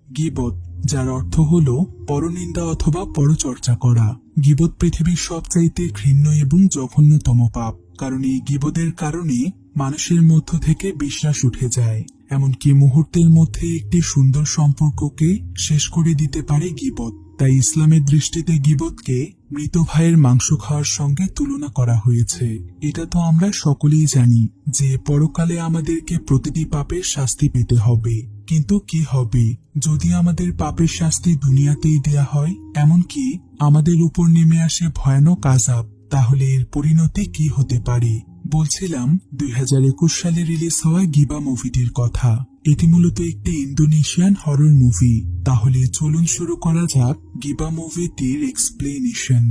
গীবত, যার অর্থ হল পরনিন্দা অথবা পরচর্চা করা। গীবত পৃথিবীর সবচাইতে ঘৃণ্য এবং জঘন্যতম পাপ, কারণ এই গীবতের কারণে মানুষের মধ্য থেকে বিশ্বাস উঠে যায়। এমনকি মুহূর্তের মধ্যে একটি সুন্দর সম্পর্ককে শেষ করে দিতে পারে গীবত। তাই ইসলামের দৃষ্টিতে গীবতকে মৃত ভাইয়ের মাংস খাওয়ার সঙ্গে তুলনা করা হয়েছে। এটা তো আমরা সকলেই জানি যে পরকালে আমাদেরকে প্রতিটি পাপের শাস্তি পেতে হবে। কিন্তু কি হবে যদি আমাদের পাপের শাস্তি দুনিয়াতেই দেয়া হয়, এমনকি আমাদের উপর নেমে আসে ভয়ানক আযাব? তাহলে এর পরিণতি কি হতে পারে? বলছিলাম 2021 সালে রিলিজ হওয়া গিবা মুভিটির কথা। এটি মূলত একটি ইন্দোনেশিয়ান হরর মুভি। তাহলে চলুন শুরু করা যাক গিবা মুভিটির এক্সপ্লেনেশন।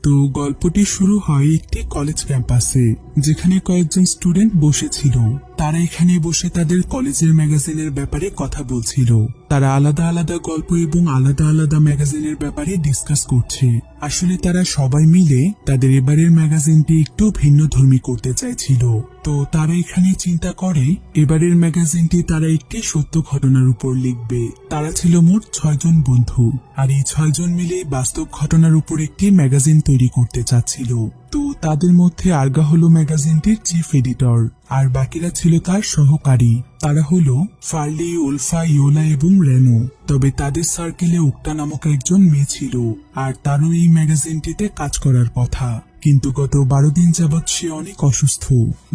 তো গল্পটি শুরু হয় একটি কলেজ ক্যাম্পাসে, যেখানে কয়েকজন স্টুডেন্ট বসেছিল। তারা এখানে বসে তাদের কলেজের ম্যাগাজিনের ব্যাপারে কথা বলছিল। তারা আলাদা আলাদা গল্প এবং আলাদা আলাদা ম্যাগাজিনের ব্যাপারে ডিসকাস করছে। আসলে তারা সবাই মিলে তাদের এবারের ম্যাগাজিনটি একটু ভিন্নধর্মী করতে চাইছিল। তো তারা এখানে চিন্তা করে এবারের ম্যাগাজিনটি তারা একটি সত্য ঘটনার উপর লিখবে। তারা ছিল মোট 6 জন বন্ধু, আর এই 6 জন মিলে বাস্তব ঘটনার উপর একটি ম্যাগাজিন তৈরি করতে চাচ্ছিল। তো তাদের মধ্যে আরগা হলো ম্যাগাজিনটির চিফ এডিটর, আর বাকিরা ছিল তার সহকারী। তারা হলো ফার্লি, উলফা, ইয়োলা এবং রেনো। তবে তাদের সার্কেলে উক্তা নামক একজন মেয়ে ছিল, আর তারও এই ম্যাগাজিনটিতে কাজ করার কথা। কিন্তু গত 12 দিন যাবৎ সে অনেক অসুস্থ,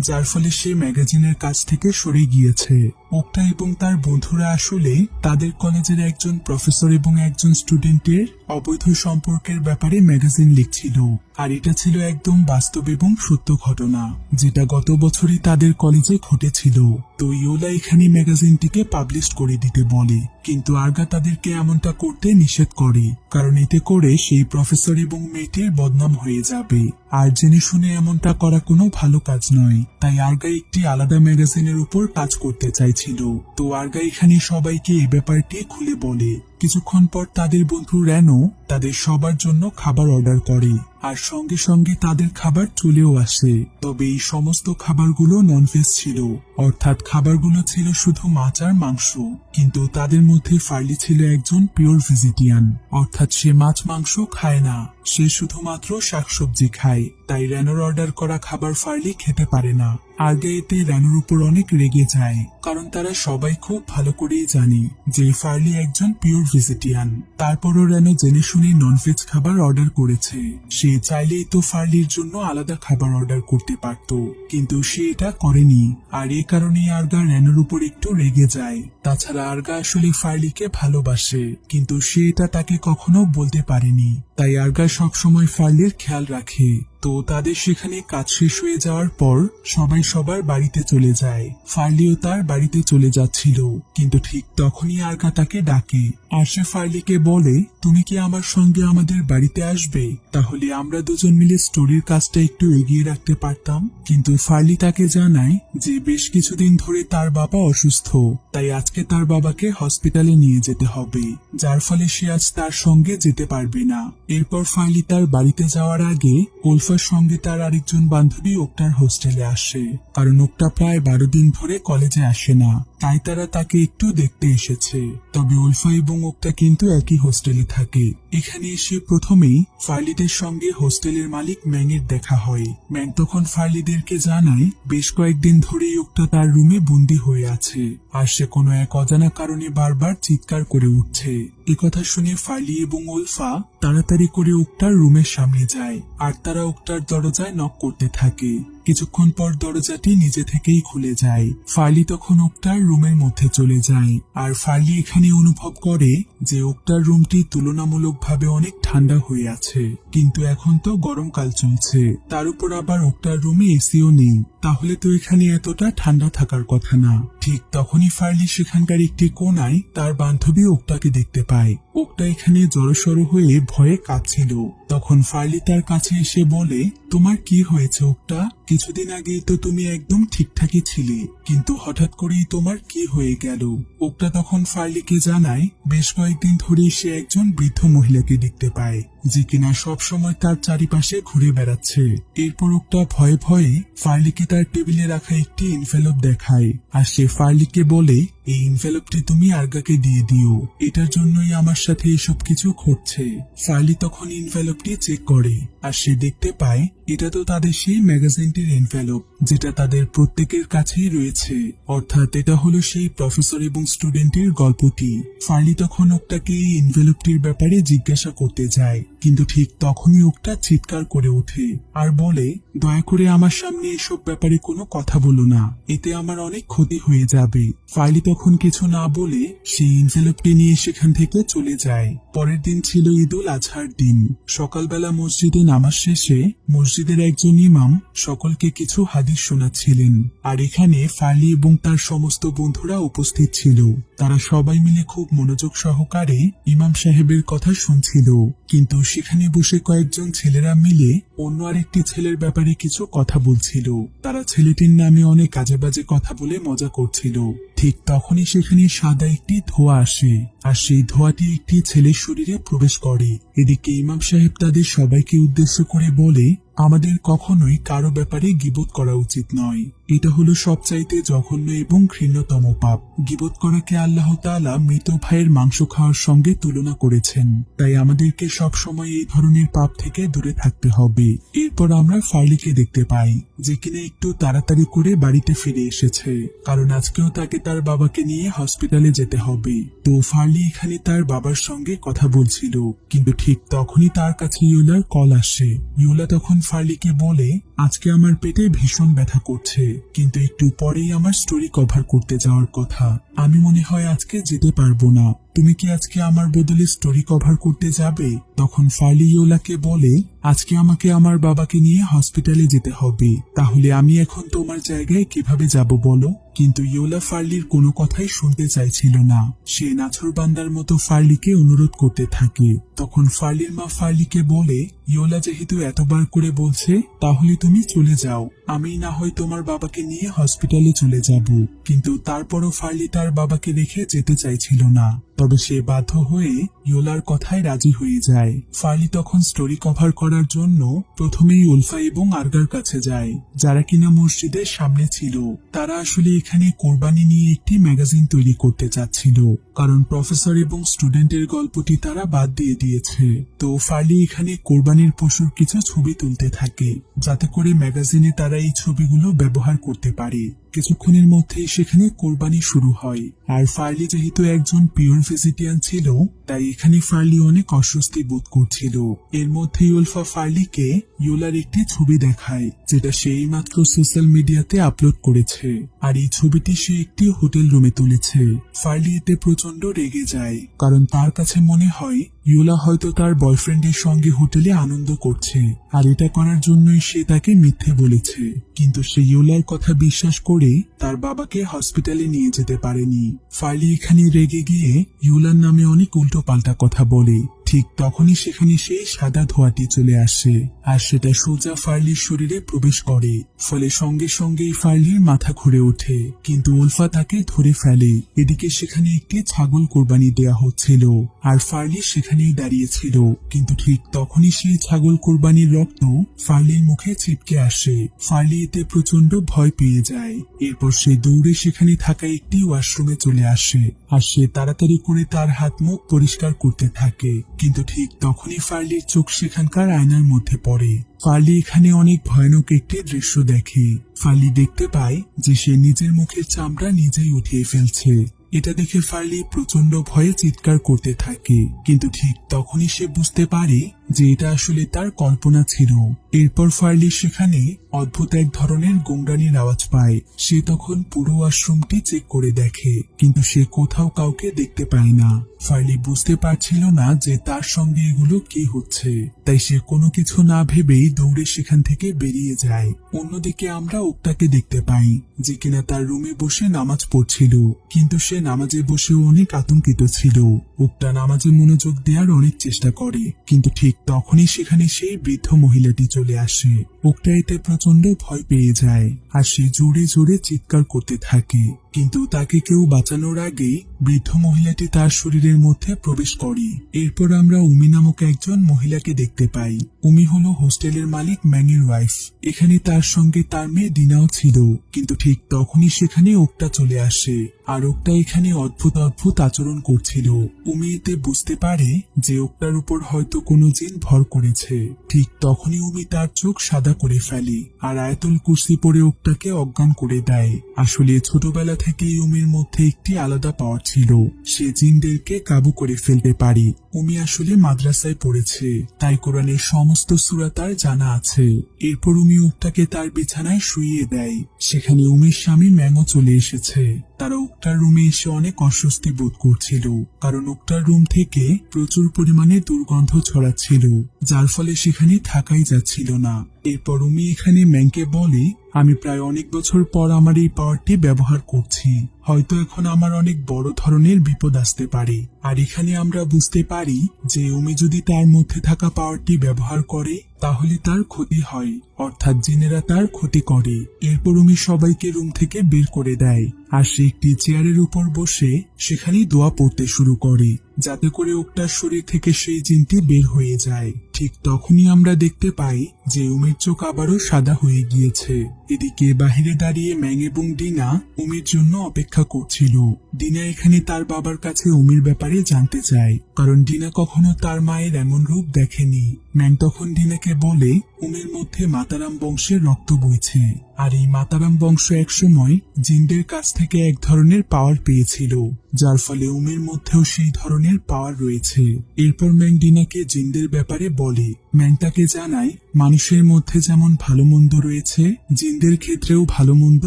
যার ফলে সে ম্যাগাজিনের কাজ থেকে সরে গিয়েছে। ওক্তা এবং তার বন্ধুরা আসলে তাদের কলেজের একজন প্রফেসর এবং একজন স্টুডেন্টের অবৈধ সম্পর্কের ব্যাপারে ম্যাগাজিন লিখছিল। আর এটা ছিল একদম বাস্তব এবং সত্য ঘটনা, যেটা গত বছরই তাদের কলেজে ঘটেছিল। তো ইয়োলা এখানে ম্যাগাজিনটিকে পাবলিশ করে দিতে বলে, কিন্তু আরগা তাদেরকে এমনটা করতে নিষেধ করে, কারণ এতে করে সেই প্রফেসর এবং মেয়েটির বদনাম হয়ে যাবে। আর জেনে শুনে এমনটা করা কোনো ভালো কাজ নয়। তাই আরগা একটি আলাদা ম্যাগাজিনের উপর কাজ করতে চাইছিল। তো আরগা এখানে সবাইকে এই ব্যাপারটি খুলে বলে। কিছুক্ষণ পর তাদের বন্ধু রেনো তাদের সবার জন্য খাবার অর্ডার করে, আর সঙ্গে সঙ্গে তাদের খাবার চলেও আসে। তবে এই সমস্ত খাবারগুলো ননভেজ ছিল, অর্থাৎ খাবারগুলো ছিল শুধু মাছ আর মাংস। কিন্তু তাদের মধ্যে ফার্লি ছিল একজন পিওর ভেজিটেরিয়ান, অর্থাৎ সে মাছ মাংস খায় না, সে শুধুমাত্র শাকসবজি খায়। তাই রেনোর অর্ডার করা খাবার ফার্লি খেতে পারে না। আগে এতে রেনোর উপর অনেক রেগে যায়, কারণ তারা সবাই খুব ভালো করেই জানে যে ফার্লি একজন পিওর ভেজিটেরিয়ান। তারপরও রেনো জেনে শুনে ননভেজ খাবার অর্ডার করেছে। সে চাইলেই তো ফার্লির জন্য আলাদা খাবার অর্ডার করতে পারত, কিন্তু সে এটা করেনি। আর এই কারণেই আরগা রেনোর উপর একটু রেগে যায়। তাছাড়া আরগা আসলে ফার্লিকে ভালোবাসে, কিন্তু সে এটা তাকে কখনো বলতে পারেনি। তাই আরগা সবসময় ফার্লির খেয়াল রাখে। তো তাদের সেখানে কাজ শেষ হয়ে যাওয়ার পর সবাই সবার বাড়িতে চলে যায়। ফার্লিও তার বাড়িতে চলে যাচ্ছিল, কিন্তু ঠিক তখনই আরগা তাকে ডাকে। আর সে ফার্লিকে বলে, তুমি কি আমার সঙ্গে আমাদের বাড়িতে আসবে? তাহলে আমরা দুজন মিলে স্টোরির কাজটা একটু এগিয়ে রাখতে পারতাম। কিন্তু ফার্লি তাকে জানায় যে বেশ কিছুদিন ধরে তার বাবা অসুস্থ, তাই আজকে তার বাবাকে হসপিটালে নিয়ে যেতে হবে, যার ফলে সে আজ তার সঙ্গে যেতে পারবে না। এরপর ফার্লি তার বাড়িতে যাওয়ার আগে উলফার সঙ্গে তার আরেকজন বান্ধবী ওক্তার হোস্টেলে আসে, কারণ ওক্তা প্রায় 12 দিন ধরে কলেজে আসে না, তাই তারা তাকে একটু দেখতে এসেছে। তবে উলফা এবং ওক্তা কিন্তু একই হোস্টেলে থাকে। এখানে এসে প্রথমেই ফার্লিদের সঙ্গে হোস্টেলের মালিক ম্যাংয়ের দেখা হয়। ম্যাং তখন ফার্লিদেরকে জানায় বেশ কয়েকদিন ধরেই ওক্তা তার রুমে বন্দী হয়ে আছে, আর সে কোনো এক অজানা কারণে বারবার চিৎকার করে উঠছে। একথা শুনে ফার্লি এবং উলফা তাড়াতাড়ি করে ওক্তার রুমের সামনে যায়, আর তারা ওক্তার দরজায় নক করতে থাকে। কিছুক্ষণ পর দরজাটি নিজে থেকেই খুলে যায়। ফার্লি তখন ওক্তার রুমের মধ্যে চলে যায়, আর ফার্লি এখানে অনুভব করে যে ওক্তার রুমটি তুলনামূলকভাবে অনেক ঠান্ডা হয়ে আছে। কিন্তু এখন তো গরমকাল চলছে, তার উপর আবার ওক্তার রুমে এসিও নেই, তাহলে তো এখানে এতটা ঠান্ডা থাকার কথা না। ঠিক তখনই ফার্লি সেখানকার একটি কোনায় তার বান্ধবী ওক্তাকে দেখতে পায়। ওক্তা এখানে জড়সড় হয়ে ভয়ে কাঁপছিল। তখন ফার্লি তার কাছে এসে বলে, তোমার কি হয়েছে ওক্তা? কিছুদিন আগেই তো তুমি একদম ঠিকঠাকই ছিলে, কিন্তু হঠাৎ করেই তোমার কি হয়ে গেল? ওক্তা তখন ফার্লিকে জানায় বেশ কয়েকদিন ধরেই সে একজন বৃদ্ধ মহিলাকে দেখতে পায়, যে কিনা সবসময় তার চারিপাশে ঘুরে বেড়াচ্ছে। এরপর ওক্তা ভয়ে ভয়ে ফার্লিকে তার টেবিলে রাখা একটি এনভেলপ দেখায়, আর সে ফার্লিকে বলে, এই এনভেলপটি তুমি আরগাকে দিয়ে দিও, এটার জন্যই আমার সাথে এসব কিছু ঘটছে। ফার্লি তখন এনভেলপটি চেক করে আর সে দেখতে পায় এটা তো তাদের সেই ম্যাগাজিনটির এনভেলপ, যেটা তাদের প্রত্যেকের কাছেই রয়েছে। অর্থাৎ এটা হলো সেই প্রফেসর এবং স্টুডেন্টের গল্পটি। ফার্লি তখন ওকটাকে এই এনভেলপটির ব্যাপারে জিজ্ঞাসা করতে যায়, কিন্তু ঠিক তখনই ওকটা চিৎকার করে ওঠে আর বলে, দয়া করে আমার সামনে এসব ব্যাপারে কোনো কথা বলো না, এতে আমার অনেক ক্ষতি হয়ে যাবে। ফার্লি তখন কিছু না বলে সেই এনভেলপটি নিয়ে সেখান থেকে চলে যায়। পরের দিন ছিল ঈদুল আজহার দিন। সকালবেলা মসজিদে নামাজ শেষে মসজিদের একজন ইমাম সকলকে কিছু হাদিস শোনাচ্ছিলেন, আর এখানে ফার্লি এবং তার সমস্ত বন্ধুরা উপস্থিত ছিল। তারা সবাই মিলে খুব মনোযোগ সহকারে ইমাম সাহেবের কথা শুনছিল, কিন্তু সেখানে বসে কয়েকজন ছেলেরা মিলে অন্য আরেকটি ছেলের ব্যাপারে কিছু কথা বলছিল। তারা ছেলেটির নামে অনেক আজে বাজে কথা বলে মজা করছিল। ঠিক তখনই সেখানে সাদা একটি ধোঁয়া আসে, আর সেই ধোঁয়াটি একটি ছেলের শরীরে প্রবেশ করে। এদিকে ইমাম সাহেব তাদের সবাইকে উদ্দেশ্য করে বলে, আমাদের কখনোই কারো ব্যাপারে গীবত করা উচিত নয়, এটা হলো সবচাইতে জঘন্য এবং ঘৃণ্যতম পাপ। গীবত করাকে আল্লাহ তাআলা মৃত ভাইয়ের মাংস খাওয়ার সঙ্গে তুলনা করেছেন, তাই আমাদেরকে সব সময় এই ধরনের পাপ থেকে দূরে থাকতে হবে। এরপর আমরা ফার্লিকে দেখতে পাই, যে কিনা একটু তাড়াতাড়ি করে বাড়িতে ফিরে এসেছে, কারণ আজকেও তাকে তার বাবাকে নিয়ে হসপিটালে যেতে হবে। তো ফার্লি এখানে তার বাবার সঙ্গে কথা বলছিল, কিন্তু ঠিক তখনই তার কাছে ইউলার কল আসে। ইউলা তখন ফার্লিকে বলে, আজকে আমার পেটে ভীষণ ব্যথা করছে, কিন্তু একটু পরেই আমার স্টোরি কভার করতে যাওয়ার কথা, আমি মনে হয় আজকে যেতে পারবো না, তুমি কি আজকে আমার বদলে স্টোরি কভার করতে যাবে? তখন ফার্লি ইয়োলাকে বলে, আজকে আমাকে আমার বাবাকে নিয়ে হসপিটালে যেতে হবে, তাহলে আমি এখন তোমার জায়গায় কিভাবে যাব বলো? কিন্তু ইয়োলা ফার্লির কোনো কথাই শুনতে চাইছিল না। সে নাছোড়বান্দার মতো ফার্লিকে অনুরোধ করতে থাকে। তখন ফার্লির মা ফার্লিকে বলে, ইয়োলা যেহেতু এতবার করে বলছে, তাহলে তুমি চলে যাও, আমি না হয় তোমার বাবাকে নিয়ে হসপিটালে চলে যাব। কিন্তু তারপরও ফার্লি তার বাবাকে রেখে যেতে চাইছিল না, তবে সে বাধ্য হয়ে ইয়োলার কথায় রাজি হয়ে যায়। ফার্লি তখন স্টোরি কভার করার জন্য প্রথমেই উলফা এবং আরগার কাছে যায়, যারা কিনা মসজিদের সামনে ছিল। তারা আসলে এখানে কোরবানি নিয়ে একটি ম্যাগাজিন তৈরি করতে চাচ্ছিল, কারণ প্রফেসর এবং স্টুডেন্টের গল্পটি তারা বাদ দিয়ে দিয়েছে। তো ফার্লি এখানে কোরবানির পশুর কিছু ছবি তুলতে থাকে, যাতে করে ম্যাগাজিনে তারা এই ছবিগুলো ব্যবহার করতে পারে। কিছুক্ষণের মধ্যেই সেখানে কোরবানি শুরু হয়, আর ফার্লি যেহেতু একজন পিওর ভেজিটিয়ান ছিল, তাই এখানে ফার্লি অনেক অস্বস্তি বোধ করছিল। এর মধ্যেই উলফা ফার্লিকে ইয়োলার একটি ছবি দেখায়, যেটা সেই মাত্র সোশ্যাল মিডিয়াতে আপলোড করেছে, আর এই ছবিটি সে একটি হোটেল রুমে তুলেছে। ফার্লি এতে প্রচন্ড রেগে যায়, কারণ তার কাছে মনে হয় ইয়োলা হয়তো তার বয়ফ্রেন্ডের সঙ্গে হোটেলে আনন্দ করছে, আর এটা করার জন্যই সে তাকে মিথ্যে বলেছে। কিন্তু সে ইয়োলার কথা বিশ্বাস করে তার বাবাকে হসপিটালে নিয়ে যেতে পারেনি। ফার্লি এখানে রেগে গিয়ে ইয়োলার নামে অনেক উল্টো পাল্টা কথা বলে। ঠিক তখনই সেখানে সেই সাদা ধোঁয়াটি চলে আসে, আর সেটা সোজা ফার্লির শরীরে প্রবেশ করে। ফলে সঙ্গে সঙ্গেই ফার্লির মাথা ঘুরে ওঠে, কিন্তু উলফা তাকে ধরে ফেলে। এদিকে সেখানে একটি ছাগল কোরবানি দেয়া হচ্ছিল, আর ফার্লি সেখানেই দাঁড়িয়েছিল। কিন্তু ঠিক তখনই সেই ছাগল কোরবানির রক্ত ফার্লির মুখে ছিটকে আসে। ফার্লি এতে প্রচন্ড ভয় পেয়ে যায়। এরপর সে দৌড়ে সেখানে থাকা একটি ওয়াশরুমে চলে আসে, আর সে তাড়াতাড়ি করে তার হাত মুখ পরিষ্কার করতে থাকে। কিন্তু ঠিক তখনই ফার্লির চোখ সেখানকার আয়নার মধ্যে পড়ে। ফার্লি এখানে অনেক ভয়ানক একটি দৃশ্য দেখে। ফার্লি দেখতে পায় যে সে নিজের মুখের চামড়া নিজেই উঠিয়ে ফেলছে। এটা দেখে ফার্লি প্রচন্ড ভয়ে চিৎকার করতে থাকে, কিন্তু ঠিক তখনই সে বুঝতে পারে যে এটা আসলে তার কল্পনা ছিল। এরপর ফার্লি সেখানে অদ্ভুত এক ধরনের গোংরানির আওয়াজ পায়। সে তখন পুরো ওয়াশরুমটি চেক করে দেখে, কিন্তু সে কোথাও কাউকে দেখতে পায় না। ফার্লি বুঝতে পারছিল না যে তার সঙ্গে এগুলো কি হচ্ছে, তাই সে কোনো কিছু না ভেবেই দৌড়ে সেখান থেকে বেরিয়ে যায়। অন্যদিকে আমরা ওকটাকে দেখতে পাই, যে কিনা তার রুমে বসে নামাজ পড়ছিল, কিন্তু সে নামাজে বসেও অনেক আতঙ্কিত ছিল। ওকটা নামাজে মনোযোগ দেওয়ার অনেক চেষ্টা করে, কিন্তু ঠিক তখনই সেখানে সেই বৃদ্ধ মহিলাটি চলে আসে। ওকটা এতে প্রচন্ড ভয় পেয়ে যায়, আর সে জোরে জোরে চিৎকার করতে থাকে। কিন্তু তাকে কেউ বাঁচানোর আগেই বৃদ্ধ মহিলাটি তার শরীরের মধ্যে প্রবেশ করে। এরপর আমরা উমি নামক একজন মহিলাকে দেখতে পাই। উমি হলো হোস্টেলের মালিক ম্যাংয়ের ওয়াইফ। এখানে তার সঙ্গে তার মেয়ে ডিনাও ছিল, কিন্তু ঠিক তখনই সেখানে ওকটা চলে আসে। আর ওকটা এখানে অদ্ভুত অদ্ভুত আচরণ করছিল। উমি এতে বুঝতে পারে যে ওকটার উপর হয়তো কোনো জিন ভর করেছে। ঠিক তখনই উমি তার চোখ সাদা করে ফেলে আর আয়াতুল কুরসি পড়ে ওকটাকে অজ্ঞান করে দেয়। আসলে ছোটবেলা থেকেই উমির মধ্যে একটি আলাদা পাওয়ার ছিল, সে জিনদেরকে কাবু করে ফেলতে পারে। উমি আসলে মাদ্রাসায় পড়েছে, তাই কোরআনের সমস্ত সূরা তার জানা আছে। এরপর উমি ওকটাকে তার বিছানায় শুইয়ে দেয়। সেখানে উমির স্বামী ম্যাংও চলে এসেছে। তারা ওকটার রুমে এসে অনেক অস্বস্তি বোধ করছিল, কারণ ওকটার রুম থেকে প্রচুর পরিমাণে দুর্গন্ধ ছড়াচ্ছিল, যার ফলে সেখানে থাকাই যাচ্ছিল না। এরপর উমি এখানে ম্যাংকে বলে, আমি প্রায় অনেক বছর পর আমার এই পাওয়ারটি ব্যবহার করছি, হয়তো এখন আমার অনেক বড় ধরনের বিপদ আসতে পারে। আর এখানে আমরা বুঝতে পারি যে উমি যদি তার মধ্যে থাকা পাওয়ারটি ব্যবহার করে তাহলে তার ক্ষতি হয়, অর্থাৎ জিনেরা তার ক্ষতি করে। এরপর উমি সবাইকে রুম থেকে বের করে দেয় আর সে একটি চেয়ারের উপর বসে সেখানে দোয়া পড়তে শুরু করে, যাতে করে ওকটার শরীর থেকে সেই জিনটি বের হয়ে যায়। ঠিক তখনই আমরা দেখতে পাই যে উমির চোখ আবারও সাদা হয়ে গিয়েছে। এদিকে বাহিরে দাঁড়িয়ে ম্যাং এবং ডিনা উমির জন্য অপেক্ষা করছিল। ডিনা এখানে তার বাবার কাছে উমির ব্যাপারে জানতে চায়, কারণ ডিনা কখনো তার মায়ের এমন রূপ দেখেনি। ম্যাং তখন ডিনাকে বলে, উমির মধ্যে মাতারাম বংশের রক্ত বইছে, আর এই মাতারাম বংশ একসময় জিনদের কাছ থেকে এক ধরনের পাওয়ার পেয়েছিল, যার ফলে উমির মধ্যেও সেই ধরনের পাওয়ার রয়েছে। এরপর ম্যাং ডিনাকে জিনদের ব্যাপারে বলে। ম্যাং তাকে জানায়, মানুষের মধ্যে যেমন ভালো মন্দ রয়েছে, জিনদের ক্ষেত্রেও ভালো মন্দ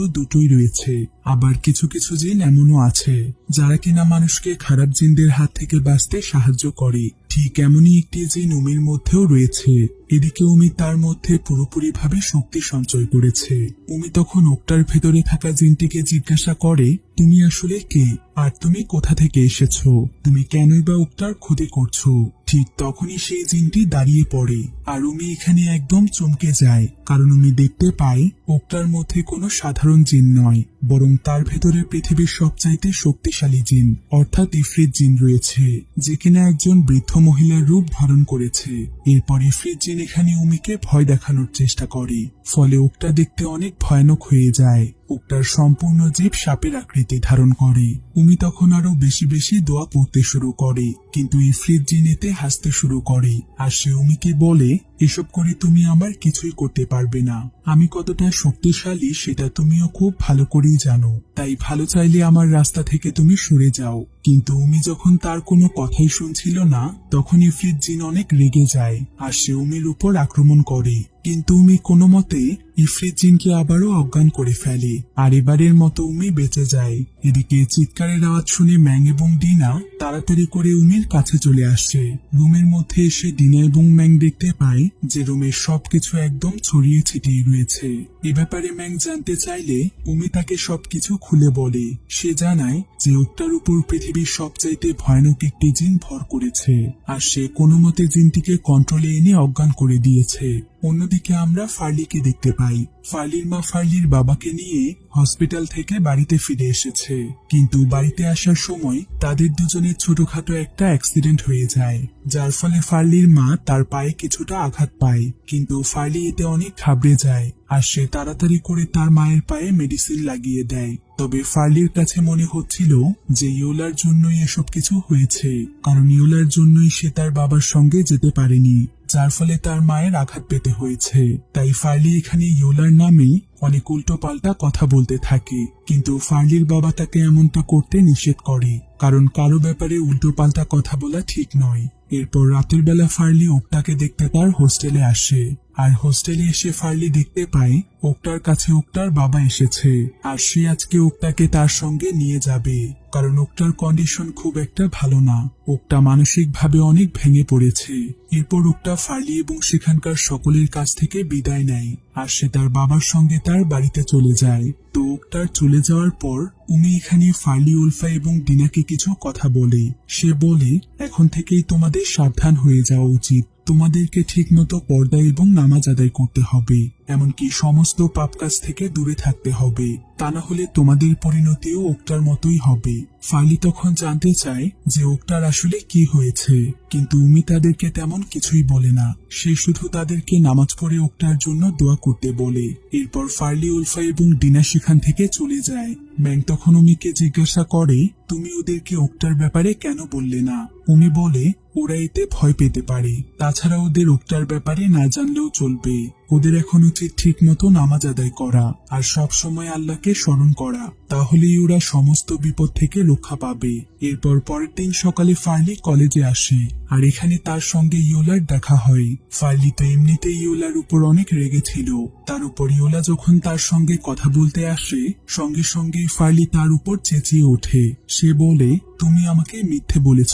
দুটোই রয়েছে। আবার কিছু কিছু জিন এমনও আছে যারা কিনা মানুষকে খারাপ জিনদের হাত থেকে বাঁচতে সাহায্য করে। ঠিক এমনই একটি জিন উমির মধ্যেও রয়েছে। এদিকে উমি তার মধ্যে পুরোপুরি ভাবে শক্তি সঞ্চয় করেছে। উমি তখন ওকটার ভেতরে থাকা জিনটিকে জিজ্ঞাসা করে, তুমি আসলে কে, আর তুমি কোথা থেকে এসেছো, তুমি কেনই বা ওকটার ক্ষতি করছো? ঠিক তখনই সেই জিনটি দাঁড়িয়ে পড়ে আর উমি এখানে একদম চমকে যায়, কারণ উমি দেখতে পায় ওকটার মধ্যে কোনো সাধারণ জিন নয়, বরং তার ভেতরে পৃথিবীর সবচাইতে শক্তিশালী জিন অর্থাৎ ইফরিত জিন রয়েছে, যে কিনা একজন বৃদ্ধ মহিলার রূপ ধারণ করেছে। এরপর ইফরিত জিন এখানে উমিকে ভয় দেখানোর চেষ্টা করে, ফলে ওকটা দেখতে অনেক ভয়ানক হয়ে যায়। ওকটার সম্পূর্ণ জীব সাপের আকৃতি ধারণ করে। উমি তখন আরো বেশি বেশি দোয়া পড়তে শুরু করে, কিন্তু ইফরিত জিন এতে হাসতে শুরু করে আর সে উমিকে বলে, এসব করে তুমি আমার কিছুই করতে পারবে না, আমি কতটা শক্তিশালী সেটা তুমিও খুব ভালো করেই জানো, তাই ভালো চাইলে আমার রাস্তা থেকে তুমি সরে যাও। কিন্তু উমি যখন তার কোনো কথাই শুনছিল না, তখন ইফরিত জিন অনেক রেগে যায় আর সে উমির উপর আক্রমণ করে, কিন্তু উমি কোনো মতে ইফরিত জিনকে আবারও অজ্ঞান করে ফেলে আর এবারের মতো উমি বেঁচে যায়। এদিকে চিৎকারের আওয়াজ শুনে ম্যাং এবং ডিনা তাড়াতাড়ি করে উমির কাছে চলে আসে। রুমের মধ্যে এসে ডিনা এবং ম্যাং দেখতে পায় যে রুমের সবকিছু একদম ছড়িয়ে ছিটিয়ে রয়েছে। এ ব্যাপারে ম্যাং জানতে চাইলে উমি তাকে সবকিছু খুলে বলে। সে জানায় যে ওকটার উপর পৃথিবীর সবচাইতে ভয়ানক একটি জিন ভর করেছে আর সে কোনো মতে জিনটিকে কন্ট্রোলে এনে অজ্ঞান করে দিয়েছে। অন্যদিকে আমরা ফার্লিকে দেখতে পাই। ফার্লির মা ফার্লির বাবাকে নিয়ে হসপিটাল থেকে বাড়িতে ফিরে এসেছে, কিন্তু বাড়িতে আসার সময় তাদের দুজনের ছোটখাটো একটা অ্যাক্সিডেন্ট হয়ে যায়, যার ফলে ফার্লির মা তার পায়ে কিছুটা আঘাত পায়, কিন্তু ফার্লি এতে অনেক ঘাবড়ে যায় আর সে তাড়াতাড়ি করে তার মায়ের পায়ে মেডিসিন লাগিয়ে দেয়। তবে ফার্লির কাছে মনে হচ্ছিল যে ইয়োলার জন্যই এসব কিছু হয়েছে, কারণ ইয়োলার জন্যই সে তার বাবার সঙ্গে যেতে পারেনি, যার ফলে তার মায়ের আঘাত পেতে হয়েছে। তাই ফার্লি এখানে ইয়োলার নামে অনেক উল্টো পাল্টা কথা বলতে থাকে, কিন্তু ফার্লির বাবা তাকে এমনটা করতে নিষেধ করে, কারণ কারো ব্যাপারে উল্টো পাল্টা কথা বলা ঠিক নয়। এরপর রাতের বেলা ফার্লি ওকটাকে দেখতে তার হোস্টেলে আসে, আর হোস্টেলে এসে ফার্লি দেখতে পায় ওকটার কাছে ওকটার বাবা এসেছে আর সে আজকে ওকটাকে তার সঙ্গে নিয়ে যাবে, কারণ ওকটার কন্ডিশন খুব একটা ভালো না, ওকটা মানসিকভাবে অনেক ভেঙে পড়েছে। এরপর ওকটা ফার্লি এবং সেখানকার সকলের কাছ থেকে বিদায় নেয় আর সে তার বাবার সঙ্গে তার বাড়িতে চলে যায়। তো ওকটার চলে যাওয়ার পর উমি এখানে ফার্লি, উলফা এবং ডিনাকে কিছু কথা বলে। সে বলে, এখন থেকেই তোমাদের সাবধান হয়ে যাওয়া উচিত, তোমাদেরকে ঠিকমতো পর্দা এবং নামাজ আদায় করতে হবে, এমনকি সমস্ত পাপ কাজ থেকে দূরে থাকতে হবে, তা না হলে তোমাদের পরিণতিও ওকটার মতোই হবে। ফার্লি তখন জানতে চায় যে ওকটার আসলে কি হয়েছে, কিন্তু উমি তাদেরকে তেমন কিছুই বলে না। সে শুধু তাদেরকে নামাজ পড়ে ওকটার জন্য দোয়া করতে বলে। এরপর ফার্লি, উলফা এবং ডিনা সেখান থেকে চলে যায়। ব্যাং তখন উমিকে জিজ্ঞাসা করে, তুমি ওদেরকে ওকটার ব্যাপারে কেন বললে না? উমি বলে, ওরা এতে ভয় পেতে পারে, তাছাড়া ওদের ওকটার ব্যাপারে না জানলেও চলবে। ওদের এখন উচিত ঠিক মতো নামাজ আদায় করা আর সব সময় আল্লাহকে স্মরণ করা, তাহলেই ওরা সমস্ত বিপদ থেকে রক্ষা পাবে। এরপর পরের দিন সকালে ফার্লি কলেজে আসে, আর এখানে তার সঙ্গে ইয়োলার দেখা হয়। ফার্লি তো এমনিতেই ইয়োলার উপর অনেক রেগেছিল, তার উপর ইয়োলা যখন তার সঙ্গে কথা বলতে আসে, সঙ্গে সঙ্গে ফার্লি তার উপর চেঁচিয়ে ওঠে। সে বলে, তুমি আমাকে মিথ্যে বলেছ,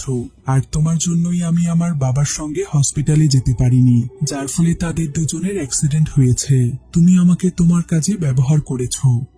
আর তোমার জন্যই আমি আমার বাবার সঙ্গে হসপিটালে যেতে পারিনি, যার ফলে তাদের দুজনের অ্যাক্সিডেন্ট হয়েছে। তুমি আমাকে তোমার কাজে ব্যবহার করেছ।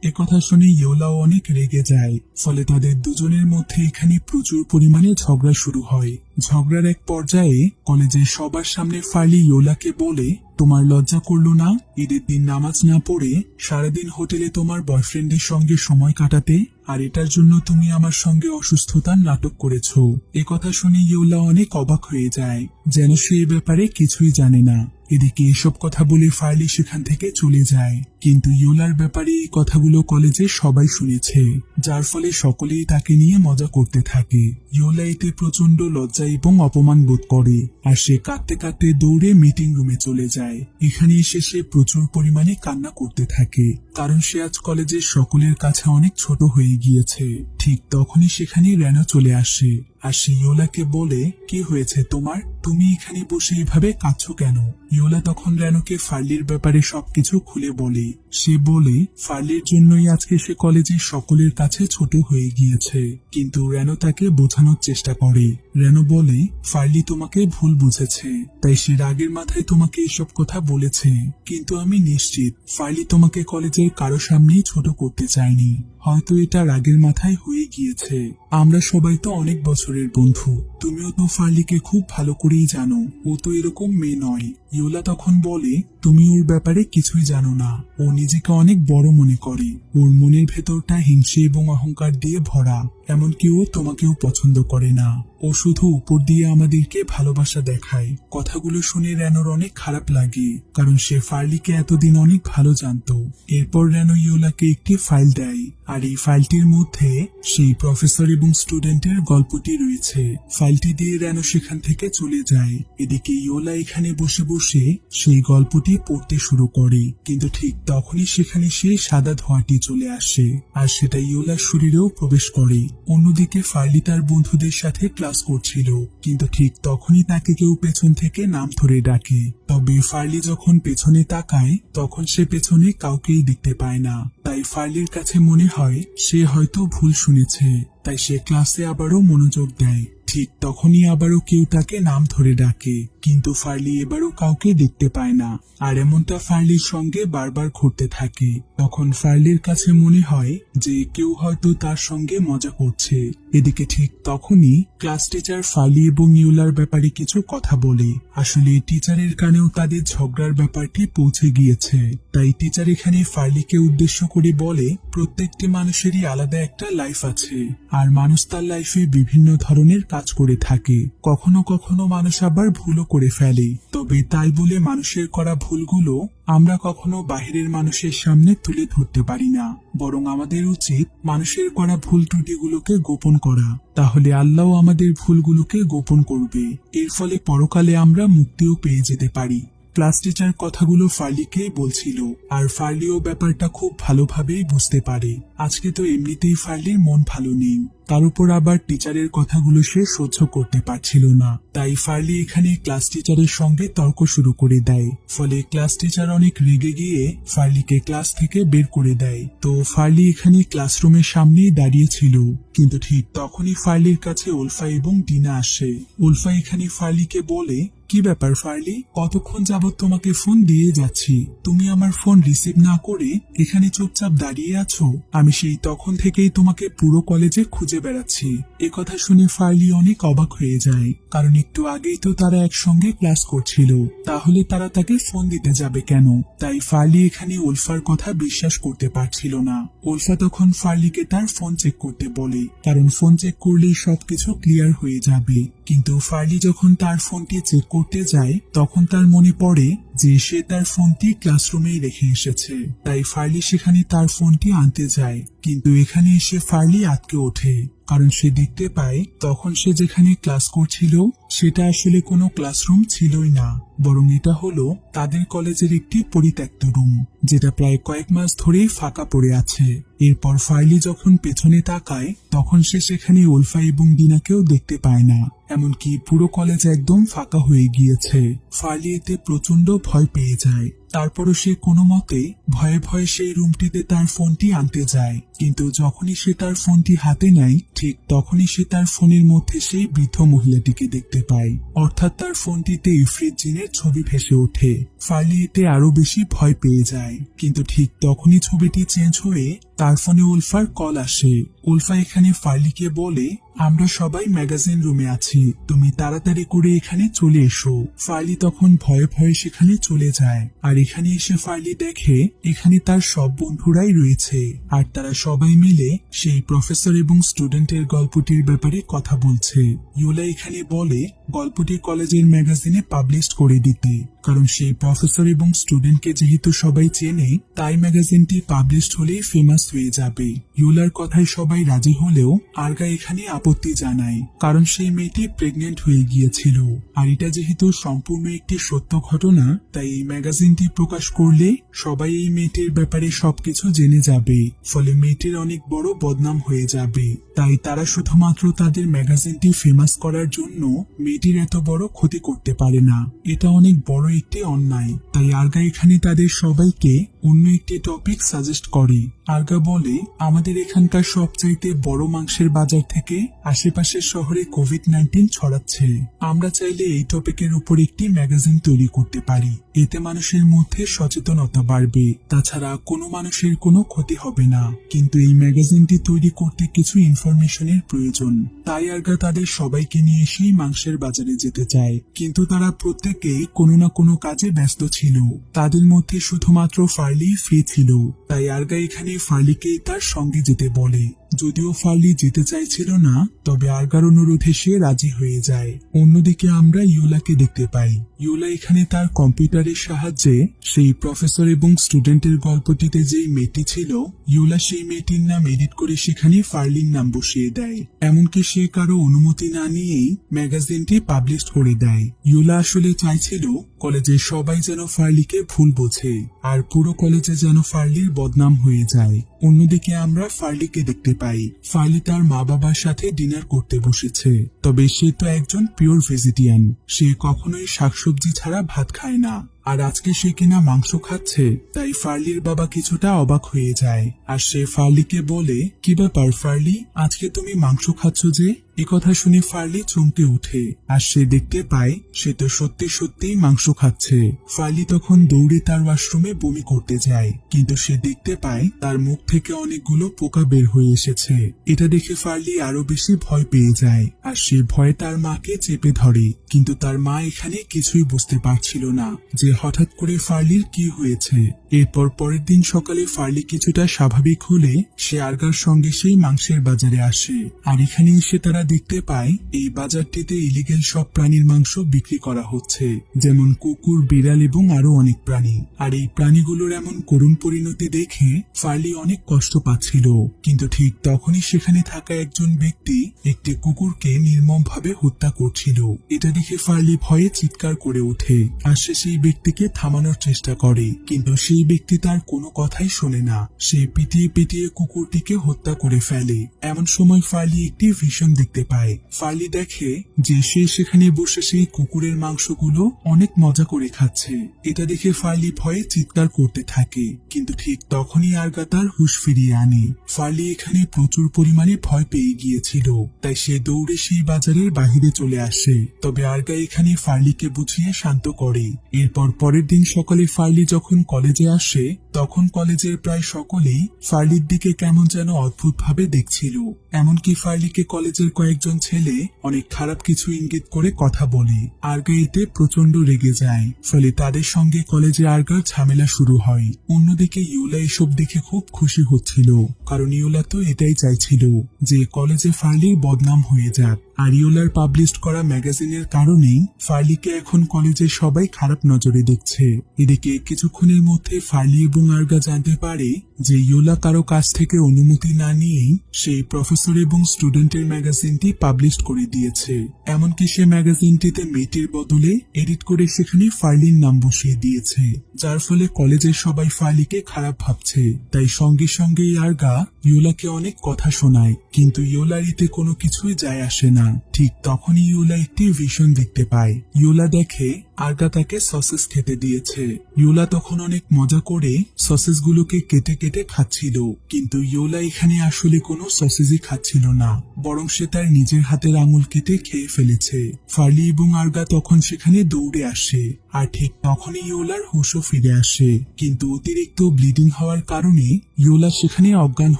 একথা শুনে ইয়োলাও অনেক রেগে যায়। ফলে তাদের দুজনের মধ্যে এখানে প্রচুর পরিমাণে ঝগড়া শুরু হয়। ঝগড়ার এক পর্যায়ে কলেজের সবার সামনে ফার্লি ইয়োলাকে বলে, তোমার লজ্জা করলো না ঈদের দিন নামাজ না পড়ে সারাদিন হোটেলে তোমার বয়ফ্রেন্ডের সঙ্গে সময় কাটাতে? আর এটার জন্য তুমি আমার সঙ্গে অসুস্থতার নাটক করেছো। একথা শুনে ইয়োলা অনেক অবাক হয়ে যায়, যেন সে এ ব্যাপারে কিছুই জানে না। এদিকে এসব কথা বলে ফার্লি সেখান থেকে চলে যায়, কিন্তু ইয়োলার ব্যাপারে এই কথাগুলো কলেজে সবাই শুনেছে, যার ফলে সকলেই তাকে নিয়ে মজা করতে থাকে। ইয়োলা এতে প্রচন্ড লজ্জা এবং অপমান বোধ করে, আর সে কাঁদতে কাঁদতে দৌড়ে মিটিং রুমে চলে যায়। এখানে এসে সে প্রচুর পরিমাণে কান্না করতে থাকে, কারণ সে আজ কলেজের সকলের কাছে অনেক ছোট হয়ে গিয়েছে। ঠিক তখনই সেখানে রেনো চলে আসে, আর সে ইয়োলাকে বলে, কি হয়েছে তোমার? তুমি এখানে বসে এভাবে কাঁদছো কেন? ইয়োলা তখন রেনোকে ফার্লির ব্যাপারে সবকিছু খুলে বলে। সে বলে, ফার্লির জন্যই আজকে সে কলেজের সকলের কাছে ছোট হয়ে গিয়েছে। কিন্তু রেনো তাকে বোঝানোর চেষ্টা করে। রেনো বলে, ফার্লি তোমাকে ভুল বুঝেছে, তাই সে রাগের মাথায় তোমাকে এসব কথা বলেছে। কিন্তু আমি নিশ্চিত ফার্লি তোমাকে কলেজের কারো সামনেই ছোট করতে চায়নি, হয়তো এটা রাগের মাথায় হয়ে গিয়েছে। আমরা সবাই তো অনেক বছরের বন্ধু, তুমিও তো ফার্লিকে খুব ভালো করেই জানো, ও তো এরকম মেয়ে নয়। ইয়োলা তখন বলে, তুমি ওর ব্যাপারে কিছুই জানো না। ও নিজেকে অনেক বড় মনে করে, ওর মনের ভেতরটা হিংসে এবং অহংকার দিয়ে ভরা। এমনকি ও তোমাকেও পছন্দ করে না, ও শুধু উপর দিয়ে আমাদেরকে ভালোবাসা দেখায়। কথাগুলো শুনে রেনোর অনেক খারাপ লাগে, কারণ সে ফার্লিকে এতদিন অনেক ভালো জানতো। এরপর রেনো ইয়োলাকে একটি ফাইল দেয়, আর এই ফাইলটির মধ্যে সেই প্রফেসর এবং স্টুডেন্টের গল্পটি রয়েছে। ফাইলটি দিয়ে রেনো সেখান থেকে চলে যায়। এদিকে ইয়োলা এখানে বসে বসে সেই গল্পটি পড়তে শুরু করে, কিন্তু ঠিক তখনই সেখানে সেই সাদা ধোঁয়াটি চলে আসে, আর সেটা ইয়োলার শরীরেও প্রবেশ করে। অন্যদিকে ফার্লি তার বন্ধুদের সাথে ক্লাস করছিল, কিন্তু ঠিক তখনই তাকে কেউ পেছন থেকে নাম ধরে ডাকে। তবে ফার্লি যখন পেছনে তাকায়, তখন সে পেছনে কাউকেই দেখতে পায় না। তাই ফার্লির কাছে মনে হয় সে হয়তো ভুল শুনেছে, তাই সে ক্লাসে আবারও মনোযোগ দেয়। ঠিক তখনই আবারও কেউ তাকে নাম ধরে ডাকে, কিন্তু ফার্লি এবারও কাউকে দেখতে পায় না। আর এমনটা ফার্লির সঙ্গে বারবার ঘটতে থাকে। তখন ফার্লির কাছে মনে হয় যে কেউ হয়তো তার সঙ্গে মজা করছে। এদিকে ঠিক তখনই ক্লাস টিচার ফার্লি এবং ইয়োলার ব্যাপারে কিছু কথা বলে। আসলে টিচারের কানেও তাদের ঝগড়ার ব্যাপারটি পৌঁছে গিয়েছে। তাই টিচার এখানে ফার্লিকে উদ্দেশ্য করে বলে, প্রত্যেকটি মানুষেরই আলাদা একটা লাইফ আছে, আর মানুষ তার লাইফে বিভিন্ন ধরনের কাজ করে থাকে। কখনো কখনো মানুষ আবার ভুলও করে ফেলে, তবে তাই বলে মানুষের করা ভুলগুলো আমরা কখনো বাহিরের মানুষের সামনে তুলে ধরতে পারি না, বরং আমাদের উচিত মানুষের করা ভুল ত্রুটিগুলোকে গোপন করা। তাহলে আল্লাহ আমাদের ভুলগুলোকে গোপন করবে, এর ফলে পরকালে আমরা মুক্তিও পেয়ে যেতে পারি। ক্লাস টিচার কথাগুলো ফার্লিকে বলছিল, আর ফার্লিও ব্যাপারটা খুব ভালোভাবেই বুঝতে পারে। আজকে তো এমনিতেই ফার্লির মন ভালো নেই, তার উপর আবার টিচারের কথাগুলো সে সহ্য করতে পারছিল না। তাই ফার্লি এখানে ক্লাস টিচারের সঙ্গে তর্ক শুরু করে দেয়। ফলে ক্লাস টিচার অনেক রেগে গিয়ে ফার্লিকে ক্লাস থেকে বের করে দেয়। তো ফার্লি এখানে ক্লাসরুমের সামনেই দাঁড়িয়ে ছিল, কিন্তু ঠিক তখনই ফার্লির কাছে উলফা এবং ডিনা আসে। উলফা এখানে ফার্লিকে বলে, কি ব্যাপার ফার্লি, কতক্ষণ যাবত তোমাকে ফোন দিয়ে যাচ্ছি, তুমি আমার ফোন রিসিভ না করে এখানে চুপচাপ দাঁড়িয়ে আছো? আমি সেই তখন থেকেই তোমাকে পুরো কলেজে খুঁজে খুঁজে বেড়াচ্ছি। এ কথা শুনে ফার্লি অনেক অবাক হয়ে যায়, কারণ একটু আগেই তো তারা একসঙ্গে ক্লাস করছিল, তাহলে তারা তাকে ফোন দিতে যাবে কেন? তাই ফার্লি এখানে উলফার কথা বিশ্বাস করতে পারছিল না। উলফা তখন ফার্লিকে তার ফোন চেক করতে বলে, কারণ ফোন চেক করলেই সবকিছু ক্লিয়ার হয়ে যাবে। কিন্তু ফার্লি যখন তার ফোনটি চেক করতে যায়, তখন তার মনে পড়ে যে সে তার ফোনটি ক্লাসরুমেই রেখে এসেছে। তাই ফার্লি সেখানে তার ফোনটি আনতে যায়, কিন্তু এখানে এসে ফার্লি আটকে ওঠে, কারণ সে দেখতে পায় তখন সে যেখানে ক্লাস করছিল সেটা আসলে কোনো ক্লাসরুম ছিলই না, বরং এটা হলো তাদের কলেজের একটি পরিত্যক্ত রুম, যেটা প্রায় কয়েক মাস ধরেই ফাঁকা পড়ে আছে। এরপর ফার্লি যখন পেছনে তাকায়, তখন সে সেখানে উলফা এবং ডিনাকেও দেখতে পায় না, এমনকি পুরো কলেজ একদম ফাঁকা হয়ে গিয়েছে। ফার্লি এতে প্রচন্ড ভয় পেয়ে যায়। তারপরও সে কোনো মতে ভয়ে ভয়ে সেই রুমটিতে তার ফোনটি আনতে যায়, কিন্তু যখনই সে তার ফোনটি হাতে নেয়, ঠিক তখনই সে তার ফোনের মধ্যে সেই বৃদ্ধ মহিলাটিকে দেখতে পায়, অর্থাৎ তার ফোনটিতে ইফরিত জিনের ছবি ভেসে ওঠে। ফার্লি এতে আরো বেশি ভয় পেয়ে যায়, কিন্তু ঠিক তখনই ছবিটি চেঞ্জ হয়ে তার ফোনে উলফার কল আসে। উলফা এখানে ফার্লিকে বলে, আমরা সবাই ম্যাগাজিন রুমে আছি, তুমি তাড়াতাড়ি করে এখানে চলে এসো। ফার্লি তখন ভয়ে ভয়ে সেখানে চলে যায়, আর এখানে এসে ফার্লি দেখে এখানে তার সব বন্ধুরাই রয়েছে, আর তারা সবাই মিলে সেই প্রফেসর এবং স্টুডেন্টের গল্পটির ব্যাপারে কথা বলছে। ইউলা এখানে বলে গল্পটি কলেজের ম্যাগাজিনে পাবলিশ করে দিতে, কারণ সেই প্রফেসর এবং স্টুডেন্টকে যেহেতু সবাই চেনে, তাই ম্যাগাজিনটি পাবলিশ হলেই ফেমাস হয়ে যাবে। ইউলার কথায় সবাই রাজি হলেও আর্গা এখানে আপত্তি জানায়, কারণ সেই মেয়েটি প্রেগনেন্ট হয়ে গিয়েছিল, আর এটা যেহেতু সম্পূর্ণ একটি সত্য ঘটনা, তাই এই ম্যাগাজিনটি প্রকাশ করলে সবাই এই মেয়েটির ব্যাপারে সবকিছু জেনে যাবে, ফলে মেয়েটির অনেক বড় বদনাম হয়ে যাবে। তাই তারা শুধুমাত্র তাদের ম্যাগাজিনটি ফেমাস করার জন্য মেয়েটির এত বড় ক্ষতি করতে পারে না, এটা অনেক বড় একটি অন্যায়। তাই আর্গা এখানে তাদের সবাইকে অন্য একটি টপিক সাজেস্ট করে। আর্গা বলে, আমাদের এখানকার সবচাইতে বড় মাংসের বাজার থেকে আশেপাশের শহরে কোভিড-19 ছড়াচ্ছে। আমরা চাইলে এই টপিকের উপর একটি ম্যাগাজিন তৈরি করতে পারি, এতে মানুষের মধ্যে সচেতনতা বাড়বে, তাছাড়া কোনো মানুষের কোনো ক্ষতি হবে না। কিন্তু এই ম্যাগাজিনটি তৈরি করতে কিছু ইনফরমেশনের প্রয়োজন, তাই আর্গা তাদের সবাইকে নিয়ে সেই মাংসের বাজারে যেতে চায়, কিন্তু তারা প্রত্যেকেই কোনো না কোনো কাজে ব্যস্ত ছিল। তাদের মধ্যে শুধুমাত্র ফার্লি ফ্রি ছিল, তাই আর্গা এখানে ফার্লিকে তার সঙ্গে যেতে বলে। যদিও ফার্লি যেতে চাইছিল না, তবে আর্গার অনুরোধে সে রাজি হয়ে যায়। অন্যদিকে আমরা ইউলাকে দেখতে পাই। ইউলা এখানে তার কম্পিউটারের সাহায্যে সেই প্রফেসর এবং স্টুডেন্টের গল্পটিতে যেই মেয়েটি ছিল, ইউলা সেই মেয়েটির নাম এডিট করে সেখানে ফার্লির নাম বসিয়ে দেয়। এমনকি সে কারো অনুমতি না নিয়েই ম্যাগাজিনটি পাবলিশ করে দেয়। ইউলা আসলে চাইছিল কলেজের সবাই যেন ফার্লিকে ভুল বোঝে, আর পুরো কলেজে যেন ফার্লির বদনাম হয়ে যায়। অন্যদিকে আমরা ফার্লিকে দেখতে পাই। ফার্লি তার মা বাবার সাথে ডিনার করতে বসেছে, তবে সে তো একজন পিওর ভেজিটেরিয়ান, সে কখনোই শাকসবজি ছাড়া ভাত খায় না, আর আজকে সে কিনা মাংস খাচ্ছে। তাই ফার্লির বাবা কিছুটা অবাক হয়ে যায়, আর সে ফার্লিকে বলে, কি ব্যাপার ফার্লি, আজকে তুমি মাংস খাচ্ছ যে? একথা শুনে ফার্লি চমকে উঠে, আর সে দেখতে পায় সে তো সত্যি সত্যিই মাংস খাচ্ছে। ফার্লি তখন দৌড়ে তার ওয়াশরুমে বমি করতে যায়, কিন্তু সে দেখতে পায় তার মুখ থেকে অনেকগুলো পোকা বের হয়ে এসেছে। এটা দেখে ফার্লি আরো বেশি ভয় পেয়ে যায়, আর সে ভয়ে তার মাকে চেপে ধরে, কিন্তু তার মা এখানে কিছুই বুঝতে পারছিল না যে হঠাৎ করে ফার্লির কি হয়েছে। এরপর পরের দিন সকালে ফার্লি কিছুটা স্বাভাবিক হলে সে আর্গার সঙ্গে সেই মাংসের বাজারে আসে, আর এখানে এসে তারা দেখতে পায় এই বাজারটিতে ইলিগেল সব প্রাণীর মাংস বিক্রি করা হচ্ছে, যেমন কুকুর, বিড়াল এবং আরো অনেক প্রাণী। আর এই প্রাণীগুলোর এমন করুণ পরিণতি দেখে ফার্লি অনেক কষ্ট পাচ্ছিল, কিন্তু ঠিক তখনই সেখানে থাকা একজন ব্যক্তি একটি কুকুরকে নির্মমভাবে হত্যা করছিল। এটা দেখে ফার্লি ভয়ে চিৎকার করে ওঠে, আর সে সেই ব্যক্তিকে থামানোর চেষ্টা করে, কিন্তু সেই ব্যক্তি তার কোনো কথাই শোনে না। সে পিটিয়ে পিটিয়ে কুকুরটিকে হত্যা করে ফেলে। এমন সময় ফার্লি একটি ভিশন দেখতে পায়। ফার্লি দেখে যে সে সেখানে বসে সেই কুকুরের মাংসগুলো অনেক মজা করে খাচ্ছে। এটা দেখে ফার্লি ভয়ে চিৎকার করতে থাকে, কিন্তু ঠিক তখনই আর্গা তার হুঁশ ফিরিয়ে আনে। ফার্লি এখানে প্রচুর পরিমাণে ভয় পেয়ে গিয়েছিল, তাই সে দৌড়ে সেই বাজারের বাহিরে চলে আসে। তবে আর্গা এখানে ফার্লিকে বুঝিয়ে শান্ত করে। এরপর পরের দিন সকালে ফার্লি যখন কলেজে আসে, তখন কলেজের প্রায় সকলেই ফার্লির দিকে কেমন যেন অদ্ভুতভাবে দেখছিল। এমনকি ফার্লিকে কলেজের কয়েকজন ছেলে অনেক খারাপ কিছু ইঙ্গিত করে কথা বলে। আর্গা এতে প্রচন্ড রেগে যায়, ফলে তাদের সঙ্গে কলেজে আর্গার ঝামেলা শুরু হয়। অন্যদিকে ইউলা এসব দেখে খুব খুশি হচ্ছিল, কারণ ইউলা তো এটাই চাইছিল যে কলেজে ফার্লির বদনাম হয়ে যাক। আর ইউলার পাবলিশ করা ম্যাগাজিনের কারণেই ফার্লিকে এখন কলেজে সবাই খারাপ নজরে দেখছে। এদিকে কিছুক্ষণের মধ্যে ফার্লি এবং আর্গা জানতে পারে যে ইউলা কারো কাছ থেকে অনুমতি না নিয়েই সেই প্রফেসর এবং স্টুডেন্টের ম্যাগাজিনটি পাবলিশ করে দিয়েছে। এমনকি সে ম্যাগাজিনটিতে মেয়েটির বদলে এডিট করে সেখানে ফার্লির নাম বসিয়ে দিয়েছে, যার ফলে কলেজের সবাই ফার্লিকে খারাপ ভাবছে। তাই সঙ্গে সঙ্গেই আর্গা ইউলাকে অনেক কথা শোনায়, কিন্তু ইউলার এতে কোনো কিছুই যায় আসে না। ঠিক তখনই ইউলা একটি ভিশন দেখতে পায়। ইউলা দেখে আর্গা তাকে সসেস খেতে দিয়েছে। ইউলা তখন অনেক মজা করে সসেস গুলোকে কেটে কেটে খাচ্ছিল, কিন্তু ইউলা এখানে আসলে কোনো সসেসই খাচ্ছিল না, বরং সে তার নিজের হাতের আঙুল কেটে খেয়ে ফেলেছে। ফার্লি এবং আর্গা তখন সেখানে দৌড়ে আসে, আর ঠিক তখনই ইউলার হুঁশও ফিরে আসে, কিন্তু অতিরিক্ত ব্লিডিং হওয়ার কারণে ইউলা সেখানে অজ্ঞান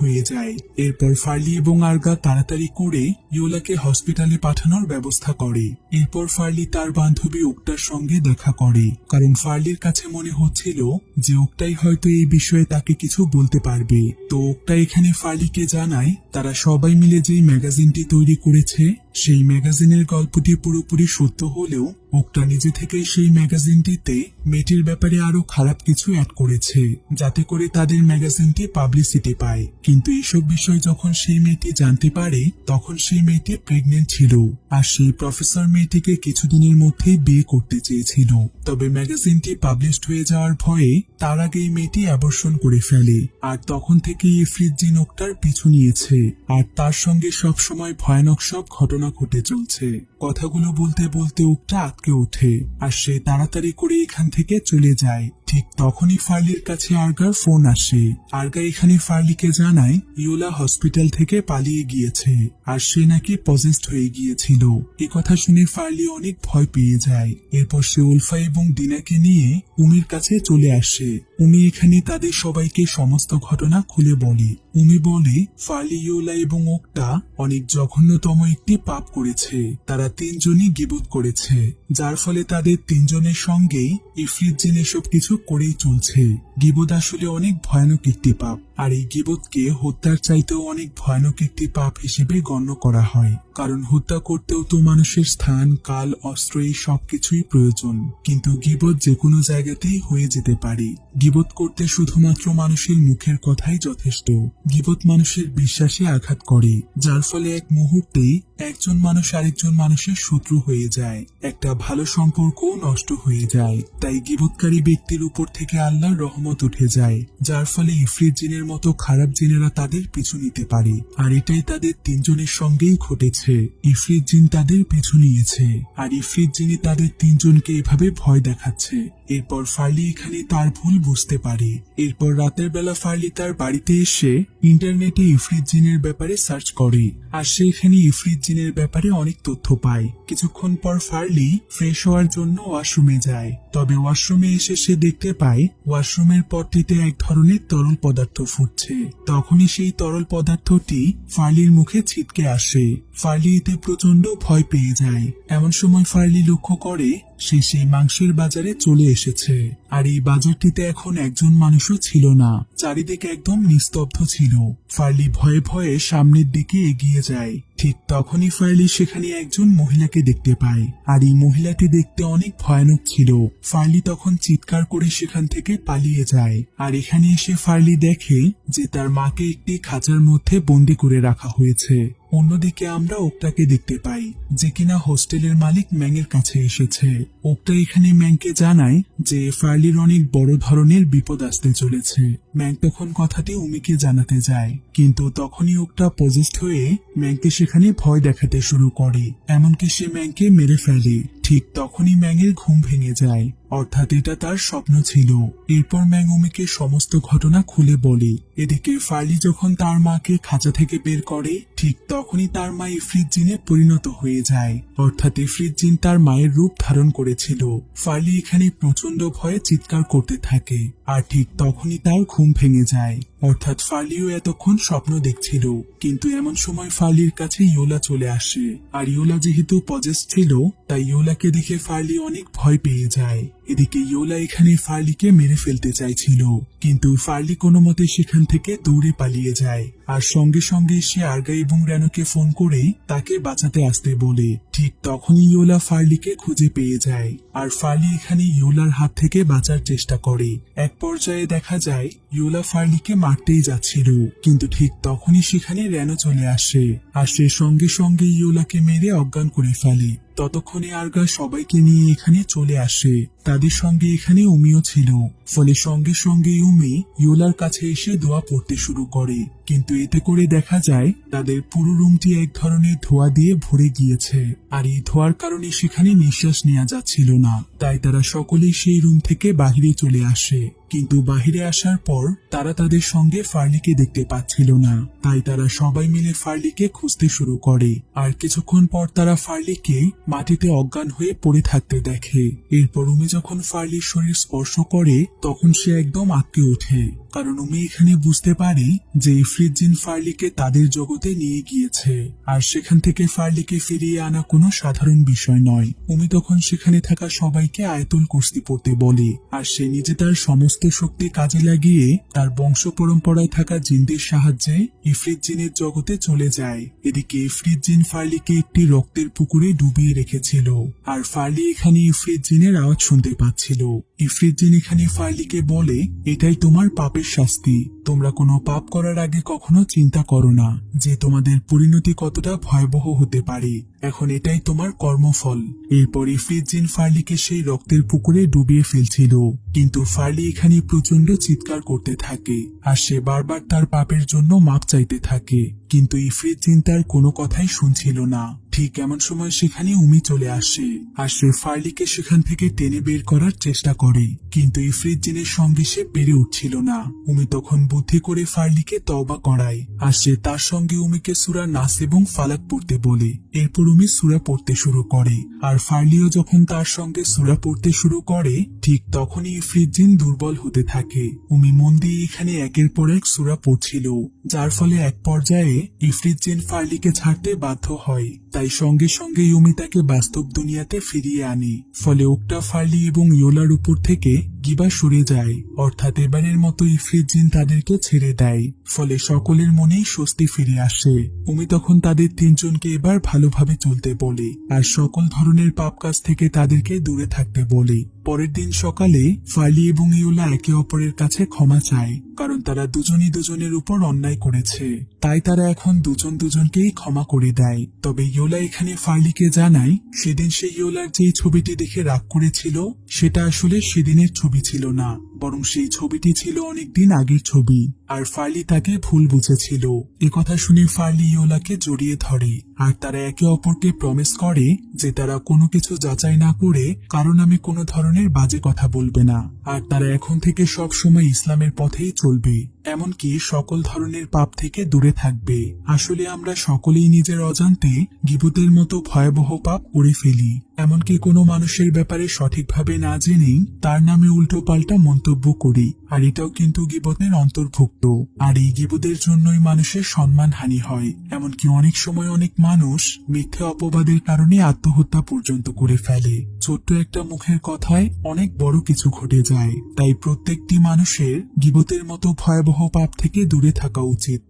হয়ে যায়। এরপর ফার্লি এবং আর্গা তাড়াতাড়ি করে ইউলাকে হসপিটালে পাঠানোর ব্যবস্থা করে। এরপর ফার্লি তার বান্ধবী ওকটার সঙ্গে দেখা করে, কারণ ফার্লির কাছে মনে হচ্ছিল যে ওকটাই হয়তো এই বিষয়ে তাকে কিছু বলতে পারবে। তো ওকটা এখানে ফার্লিকে জানায় তারা সবাই মিলে যেই ম্যাগাজিনটি তৈরি করেছে সেই ম্যাগাজিনের গল্পটি পুরোপুরি সত্য হলেও ওকটা নিজে থেকেই সেই ম্যাগাজিনটিতে মেয়েটির ব্যাপারে আরো খারাপ কিছু অ্যাড করেছে, যাতে করে তাদের ম্যাগাজিনটি পাবলিসিটি পায়। কিন্তু এইসব বিষয় যখন সেই মেয়েটি জানতে পারে তখন সেই মেয়েটি প্রেগনেন্ট ছিল, আর সেই প্রফেসর মেয়েটিকে কিছুদিনের মধ্যেই বিয়ে করতে চেয়েছিল। তবে ম্যাগাজিনটি পাবলিশড হয়ে যাওয়ার ভয়ে তার আগেই মেয়েটি অ্যাবর্শন করে ফেলে, আর তখন থেকেই ইফরিত জিন ওকটার পিছু নিয়েছে, আর তার সঙ্গে সব সময় ভয়ানক সব ঘটনা ঘটে চলছে। কথাগুলো বলতে বলতে ওকটা আটকে ওঠে, আর সে তাড়াতাড়ি করে এখান থেকে চলে যায়। ঠিক তখনই ফার্লির কাছে আর্গার ফোন আসে। আর্গা এখানে ফার্লিকে জানায় ইউলা হসপিটাল থেকে পালিয়ে গিয়েছে, আর সে নাকি পজেসড হয়ে গিয়েছিল। এ কথা শুনে ফার্লি অনেক ভয় পেয়ে যায়। এরপর সে উলফা এবং ডিনাকে নিয়ে উমির কাছে চলে আসে। উমি এখানে তাদের সবাইকে সমস্ত ঘটনা খুলে বলে। উমি বলে ফার্লি, ইউলা এবং ওকটা অনেক জঘন্যতম একটি পাপ করেছে। তারা তিনজনই গীবত করেছে, যার ফলে তাদের তিনজনের সঙ্গেই ইফরিত জিন এসব কিছু করেই চলছে। গীবত আসলে অনেক ভয়ানক একটি পাপ, আর এই গীবতকে হত্যার চাইতেও অনেক ভয়ানক একটি পাপ হিসেবে গণ্য করা হয়, কারণ হত্যা করতেও তো মানুষের স্থান, কাল, অস্ত্র এই সবকিছুই প্রয়োজন। কিন্তু গীবত যে কোনো জায়গাতেই হয়ে যেতে পারে। গীবত করতে শুধুমাত্র মানুষের মুখের কথাই যথেষ্ট। গীবত মানুষের বিশ্বাসে আঘাত করে, যার ফলে এক মুহূর্তেই একজন মানুষ আরেকজন মানুষের শত্রু হয়ে যায়, একটা ভালো সম্পর্ক নষ্ট হয়ে যায়। তাই গীবতকারী ব্যক্তির উপর থেকে আল্লাহর রহমত উঠে যায়, যার ফলে ইফরিত জিনের মতো খারাপ জিনেরা তাদের পিছু নিতে পারে। আর এটাই তাদের তিনজনের সঙ্গেই ঘটেছে। ইফরিত জিন তাদের পিছু নিয়েছে, আর ইফরিত জিনি তাদের তিনজনকে এভাবে ভয় দেখাচ্ছে। এরপর ফার্লি এখানে তার ভুল বুঝতে পারে। এরপর রাতের বেলা ফার্লি তার বাড়িতে এসে ইন্টারনেটে ইফরিত জিনের ব্যাপারে সার্চ করে, আর সে এখানে ইফরিত জিনের ব্যাপারে অনেক তথ্য পায়। কিছুক্ষণ পর ফার্লি ফ্রেশ হওয়ার জন্য ওয়াশরুমে যায়। তবে ওয়াশরুমে এসে সে দেখতে পায় ওয়াশরুমের পটটিতে এক ধরনের তরল পদার্থ ফুটছে। তখনই সেই তরল পদার্থটি ফার্লির মুখে ছিটকে আসে। ফার্লি এতে প্রচন্ড ভয় পেয়ে যায়। এমন সময় ফার্লি লক্ষ্য করে সে সেই মাংসের বাজারে চলে এসেছে, আর এই বাজারটিতে এখন একজন মানুষও ছিল না। চারিদিকে একদম নিস্তব্ধ ছিল। ফার্লি ভয়ে ভয়ে সামনের দিকে এগিয়ে যায়। ঠিক তখনই ফার্লি সেখানে একজন মহিলাকে দেখতে পায়, আর এই মহিলাটি দেখতে অনেক ভয়ানক ছিল। ফার্লি তখন চিৎকার করে সেখান থেকে পালিয়ে যায়। আর এখানে এসে ফার্লি দেখে যে তার মাকে একটি খাঁচার মধ্যে বন্দি করে রাখা হয়েছে। অন্যদিকে আমরা ওকটাকে দেখতে পাই, যে কিনা হোস্টেলের মালিক ম্যাংয়ের কাছে এসেছে। ওকটা এখানে ম্যাংকে জানায় যে ফার্লির অনেক বড় ধরনের বিপদ আসতে চলেছে। ম্যাং তখন কথাটি উমিকে জানাতে যায়, কিন্তু তখনই ওকটা পজেসড হয়ে ম্যাংকে সেখানে ভয় দেখাতে শুরু করে, এমনকি সে ম্যাংকে মেরে ফেলে। ঠিক তখনই ম্যাংয়ের ঘুম ভেঙে যায়, অর্থাৎ এটা তার স্বপ্ন ছিল। এরপর ম্যাং উমিকে সমস্ত ঘটনা খুলে বলে। এদিকে ফার্লি যখন তার মাকে খাঁচা থেকে বের করে, ঠিক তখনই তার মা ইফরিত জিনে পরিণত হয়ে যায়, অর্থাৎ ইফরিত জিন তার মায়ের রূপ ধারণ করেছিল। ফার্লি এখানে প্রচন্ড ভয়ে চিৎকার করতে থাকে, আর ঠিক তখনই তার ঘুম ভেঙে যায়। অর্থাৎ ফার্লিও এতক্ষণ স্বপ্ন দেখছিল, কিন্তু এমন সময় ফার্লির কাছে ইয়োলা চলে আসে। আর ইয়োলা যেহেতু পজেস ছিল, তাই ইয়োলাকে দেখে ফার্লি অনেক ভয় পেয়ে যায়। এদিকে ইয়োলা এখানে ফার্লিকে মেরে ফেলতে চাইছিল, কিন্তু ফার্লি কোনো মতে সেখান থেকে দৌড়ে পালিয়ে যায়। আর সঙ্গে সঙ্গে সে আর্গা এবং রেনোকে ফোন করে তাকে বাঁচাতে আসতে বলে। ঠিক তখনই ইয়োলা ফার্লিকে খুঁজে পেয়ে যায়। আর ফার্লি এখানে ইয়োলার হাত থেকে বাঁচার চেষ্টা করে। এক পর্যায়ে দেখা যায় ইয়োলা ফার্লিকে মারতেই যাচ্ছিল, কিন্তু ঠিক তখনই সেখানে রেনো চলে আসে। আর সে সঙ্গে সঙ্গে ইয়োলাকে মেরে অজ্ঞান করে ফেলে। ততক্ষণে আর্গা সবাইকে নিয়ে এখানে চলে আসে। তাদের সঙ্গে এখানে উমিও ছিল। ফলে সঙ্গে সঙ্গে উমি ইয়োলার কাছে এসে দোয়া পড়তে শুরু করে। কিন্তু এতে করে দেখা যায় তাদের পুরো রুমটি এক ধরনের ধোঁয়া দিয়ে ভরে গিয়েছে। আর এই ধোঁয়ার কারণে সেখানে নিঃশ্বাস নেওয়া যাচ্ছিল না। তাই তারা সকলেই সেই রুম থেকে বাহিরে চলে আসে। কিন্তু বাহিরে আসার পর তারা তাদের সঙ্গে ফার্লিকে দেখতে পাচ্ছিল না। তাই তারা সবাই মিলে ফার্লিকে খুঁজতে শুরু করে। আর কিছুক্ষণ পর তারা ফার্লিকে মাটিতে অজ্ঞান হয়ে পড়ে থাকতে দেখে। এরপর উমি যখন ফার্লির শরীর স্পর্শ করে, তখন সে একদম আঁতকে ওঠে। কারণ উমি এখানে বুঝতে পারে যে ইফরিত জিন ফার্লিকে তাদের জগতে নিয়ে গিয়েছে। আর সেখান থেকে ফার্লিকে ফিরিয়ে আনা কোনো সাধারণ বিষয় নয়। উমি তখন সেখানে থাকা সবাইকে আয়াতুল কুরসি পড়তে বলে। আর সে নিজে তার সমস্ত শক্তি কাজে লাগিয়ে তার বংশ পরম্পরায় থাকা জিনদের সাহায্যে ইফরিত জিনের জগতে চলে যায়। এদিকে ইফরিত জিন ফার্লিকে একটি রক্তের পুকুরে ডুবিয়ে রেখেছিল। আর ফার্লি এখানে ইফরিত জিনের আওয়াজ শুনতে পাচ্ছিল। ইফরিত জিন এখানে ফার্লিকে বলে, এটাই তোমার পাপের শাস্তি। তোমরা কোনো পাপ করার আগে কখনো চিন্তা করো না যে তোমাদের পরিণতি কতটা ভয়াবহ হতে পারে। এখন এটাই তোমার কর্মফল। এরপর ইফরিত জিন ফার্লিকে সেই রক্তের পুকুরে ডুবিয়ে ফেলছিল। কিন্তু ফার্লি এখানে প্রচন্ড চিৎকার করতে থাকে। আর সে বারবার তার পাপের জন্য মাপ চাইতে থাকে। কিন্তু ইফরিত জিন তার কোনো কথাই শুনছিল না। ঠিক এমন সময় সেখানে উমি চলে আসে। আর সে ফার্লিকে সেখান থেকে টেনে বের করার চেষ্টা করে। কিন্তু ইফরিত জিনের সঙ্গে সে পেরে উঠছিল না। উমি তখন বুদ্ধি করে ফার্লিকে তওবা করায়। আর সে তার সঙ্গে উমিকে সূরা নাস এবং ফালাক পড়তে বলে। এরপর উমি সূরা পড়তে শুরু করে। আর ফার্লিও যখন তার সঙ্গে সূরা পড়তে শুরু করে, ঠিক তখনই ইফরিত জিন দুর্বল হতে থাকে। উমি মন দিয়ে এখানে একের পর এক সূরা পড়ছিল, যার ফলে এক পর্যায়ে ইফরিত জিন ফার্লিকে ছাড়তে বাধ্য হয়। তাই সঙ্গে সঙ্গে উমি তাকে বাস্তব দুনিয়াতে ফিরিয়ে আনে। ফলে ওকটা ফার্লি এবং ইয়োলার উপর থেকে গিবা সরে যায়। অর্থাৎ এবারের মতো ইফরিত জিন তাদেরকে ছেড়ে দেয়। ফলে সকলের মনেই স্বস্তি ফিরে আসে। উমি তখন তাদের তিনজনকে এবার ভালোভাবে চলতে বলে। আর সকল ধরনের পাপ কাজ থেকে তাদেরকে দূরে থাকতে বলে। পরের দিন সকালে ফার্লি এবং ইয়োলা একে অপরের কাছে ক্ষমা চায়, কারণ তারা দুজনই দুজনের উপর অন্যায় করেছে। তাই তারা এখন দুজন দুজনকেই ক্ষমা করে দেয়। তবে ইয়োলা এখানে ফার্লিকে জানায় সেদিন সে ইয়োলার যেই ছবিটি দেখে রাগ করেছিল, সেটা আসলে সেদিনের ছবি ছিল না, বরং সেই ছবিটি ছিল অনেকদিন আগের ছবি। আর ফার্লি তাকে ভুল বুঝেছিল। একথা শুনে ফার্লি ইয়োলাকে জড়িয়ে ধরে। আর তারা একে অপরকে প্রমিস করে যে তারা কোনো কিছু যাচাই না করে কারো নামে কোনো ধরনের বাজে কথা বলবে না। আর তারা এখন থেকে সব সময় ইসলামের পথেই চলবে, এমনকি সকল ধরনের পাপ থেকে দূরে থাকবে। আসলে আমরা সকলেই নিজের অজান্তে গীবতের মতো ভয়াবহ পাপ করে ফেলি। এমনকি কোনো মানুষের ব্যাপারে সঠিকভাবে না জেনেই তার নামে উল্টো পাল্টা মন্তব্য করি। আর এটাও কিন্তু গীবতের অন্তর্ভুক্ত। আর এই গীবতের জন্যই মানুষের সম্মানহানি হয়। এমনকি অনেক সময় অনেক মানুষ মিথ্যে অপবাদের কারণে আত্মহত্যা পর্যন্ত করে ফেলে। ছোট্ট একটা মুখের কথায় অনেক বড় কিছু ঘটে যায়। তাই প্রত্যেকটি মানুষের গীবতের মতো ভয়াবহ পাপ থেকে দূরে থাকা উচিত।